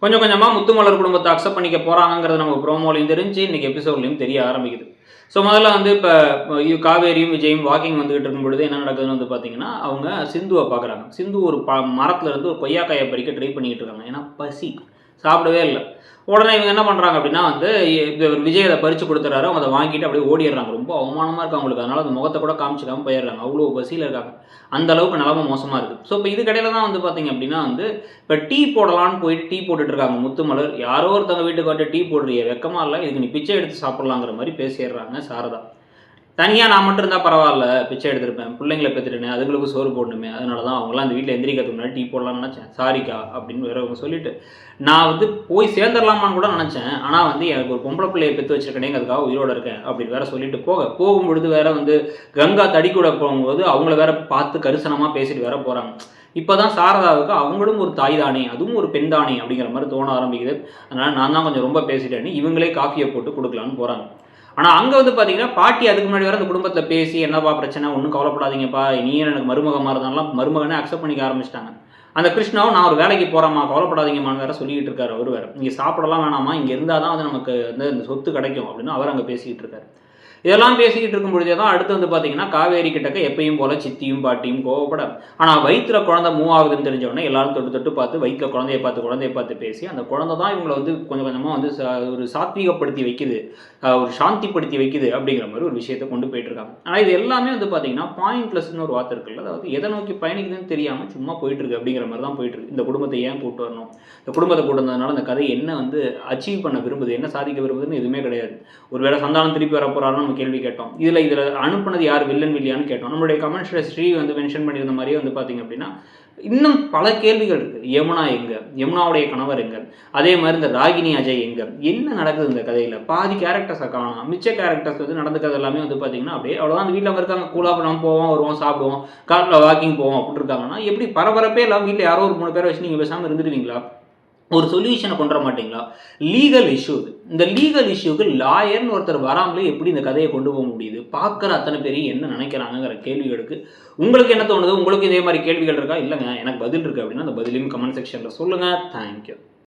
கொஞ்சம் கொஞ்சமாக முத்துமலர் குடும்பத்தை அக்செப்ட் பண்ணிக்க போகிறாங்கிறது நமக்கு ப்ரோமோலையும் தெரிஞ்சு இன்றைக்கி எபிசோட்லையும் தெரிய ஆரம்பிக்குது. ஸோ முதல்ல வந்து இப்போ காவேரியும் விஜயும் வாக்கிங் வந்துகிட்டு இருக்கும் பொழுது என்ன நடக்குதுன்னு வந்து பார்த்தீங்கன்னா, அவங்க சிந்துவை பார்க்குறாங்க. சிந்து ஒரு மரத்தில் இருந்து ஒரு கொய்யாக்காயை பறிக்க ட்ரை பண்ணிக்கிட்டு இருக்காங்க. ஏன்னா பசி, சாப்பிடவே இல்லை. உடனே இவங்க என்ன பண்ணுறாங்க அப்படின்னா வந்து விஜய் அதை பறித்து கொடுத்துறாரு. அவங்க அதை வாங்கிட்டு அப்படியே ஓடிடுறாங்க. ரொம்ப அவமானமாக இருக்குது அவங்களுக்கு. அதனால் அந்த முகத்தை கூட காமிச்சிக்காமல் போயிடுறாங்க. அவ்வளோ பசியில் இருக்காங்க. அந்த அளவுக்கு நிலமை மோசமாக இருக்குது. ஸோ இப்போ இதுக்கடையில் தான் வந்து பார்த்தீங்க அப்படின்னா வந்து இப்போ டீ போடலான்னு போயிட்டு டீ போட்டுட்டு இருக்காங்க முத்துமலர். யாரோ ஒருத்தவங்க வீட்டுக்கு வந்து டீ போடுறிய வெக்கமாக இல்லை, இதுக்கு நீ பிச்சை எடுத்து சாப்பிட்லாங்கிற மாதிரி பேசிடுறாங்க சாரதா. தனியாக நான் மட்டும் இருந்தால் பரவாயில்ல, பிச்சை எடுத்திருப்பேன், பிள்ளைங்களை பெற்றுட்டேனே, அதுங்களுக்கு சோறு போடணுமே, அதனால தான் அவங்களாம் அந்த வீட்டில் எந்திரிக்கிறதுக்கு முன்னாடி டீ போடலாம்னு நினச்சேன், சாரிக்கா அப்படின்னு வேற அவங்க சொல்லிட்டு நான் வந்து போய் சேர்ந்துடலாமான்னு கூட நினச்சேன். ஆனால் வந்து எனக்கு ஒரு பொம்பளை பிள்ளையை பெற்று வச்சிருக்கேனே, அதுக்காக உயிரோடு இருக்கேன் அப்படின்னு வேற சொல்லிட்டு போகும்பொழுது வேற வந்து கங்கா தடி கூட போகும்போது அவங்கள வேற பார்த்து கரிசனமாக பேசிட்டு வேற போகிறாங்க. இப்போ தான் சாரதாவுக்கு அவங்களும் ஒரு தாய் தானே, அதுவும் ஒரு பெண் தானே அப்படிங்கிற மாதிரி தோண ஆரம்பிக்குது. அதனால் நான் தான் கொஞ்சம் ரொம்ப பேசிட்டேன்னு இவங்களே காஃபியை போட்டு கொடுக்கலான்னு போகிறாங்க. ஆனால் அங்கே வந்து பார்த்தீங்கன்னா பாட்டி அதுக்கு முன்னாடி வர அந்த குடும்பத்தில் பேசி என்னப்பா பிரச்சனை, ஒன்றும் கவலைப்படாதீங்கப்பா, நீ எனக்கு மருமகமாக இருந்தாலும் மருமகனே அக்செப்ட் பண்ணிக்க ஆரம்பிச்சிட்டாங்க. அந்த கிருஷ்ணாவும் நான் ஒரு வேலைக்கு போகிறேம்மா, கவலைப்படாதீங்கம்மான்னு வேற சொல்லிக்கிட்டு இருக்காரு. அவர் வேறு இங்கே சாப்பிடலாம் வேணாமா, இங்கே இருந்தால் தான் வந்து நமக்கு வந்து இந்த சொத்து கிடைக்கும் அப்படின்னு அவர் அங்கே பேசிக்கிட்டு இருக்காரு. இதெல்லாம் பேசிக்கிட்டு இருக்கும் பொழுதே தான் அடுத்து வந்து பார்த்தீங்கன்னா காவேரி கிட்டக்க எப்பயும் போல சித்தியும் பாட்டியும் கோவப்பட, ஆனால் வயிற்றுல குழந்தை மூவ் ஆகுதுன்னு தெரிஞ்சவொடனே எல்லாரும் தொட்டு தொட்டு பார்த்து வயிற்றுல குழந்தைய பார்த்து பேசி அந்த குழந்தை தான் இவங்களை வந்து கொஞ்சம் கொஞ்சமாக வந்து ஒரு சாத்வீகப்படுத்தி வைக்குது, ஒரு சாந்திப்படுத்தி வைக்குது அப்படிங்கிற மாதிரி ஒரு விஷயத்தை கொண்டு போயிட்டு இருக்காங்க. ஆனால் இது எல்லாமே வந்து பார்த்தீங்கன்னா பாயிண்ட்லெஸ்ன்னு ஒரு வார்த்தை இருக்குல்ல, அதாவது எதை நோக்கி பயணிக்குதுன்னு தெரியாமல் சும்மா போயிட்டு இருக்கு அப்படிங்கிற மாதிரி தான் போயிட்டு இருக்கு. இந்த குடும்பத்தை ஏன் கூட்டு வரணும், இந்த குடும்பத்தை கூட்டு வந்ததுனால இந்த கதை என்ன வந்து அச்சீவ் பண்ண விரும்புது, என்ன சாதிக்க விரும்புதுன்னு எதுவுமே கிடையாது. ஒருவேளை சந்தானம் திருப்பி வர போறாருன்னு நம்ம கேள்வி கேட்டோம். இதில் அனுப்புனது யார், வில்லன் வில்லியான்னு கேட்டோம். நம்மளுடைய கமெண்ட்ஸில் ஸ்ரீ வந்து மென்ஷன் பண்ணியிருந்த மாதிரியே வந்து பார்த்தீங்க அப்படின்னா இன்னும் பல கேள்விகள் இருக்குது. யமுனா எங்க, யமுனாவுடைய கணவர் எங்க, அதே மாதிரி இந்த ராகினி அஜய் எங்க, என்ன நடக்குது இந்த கதையில், பாதி கேரக்டர்ஸை காணோம். மிச்ச கேரக்டர்ஸ் வந்து நடந்துக்கிறது எல்லாமே வந்து பார்த்தீங்கன்னா அப்படியே அவ்வளோதான். அந்த வீட்டில் இருக்காங்க, கூலாக நம்ம போவோம் வருவோம் சாப்பிடுவோம் காட்டில் வாக்கிங் போவோம் அப்படின்னு இருக்காங்கன்னா எப்படி பரபரப்பே எல்லாம் வீட்டில் யாரோ ஒரு 3 பேரை வச்சு நீங்கள் பேசாமல் இருந்துடுவீங்களா? ஒரு சொல்யூஷனை கொண்டு வர மாட்டீங்களா? லீகல் இஷ்யூ, இந்த லீகல் இஷ்யூக்கு லாயர்னு ஒருத்தர் வராமலே எப்படி இந்த கதையை கொண்டு போக முடியுது? பார்க்குற அத்தனை பேரையும் என்ன நினைக்கிறாங்கிற கேள்விகளுக்கு உங்களுக்கு என்ன தோணுது? உங்களுக்கு இதே மாதிரி கேள்விகள் இருக்கா? இல்லைங்க எனக்கு பதில் இருக்குது அப்படின்னா அந்த பதிலையும் கமெண்ட் செக்ஷனில் சொல்லுங்கள். தேங்க்யூ.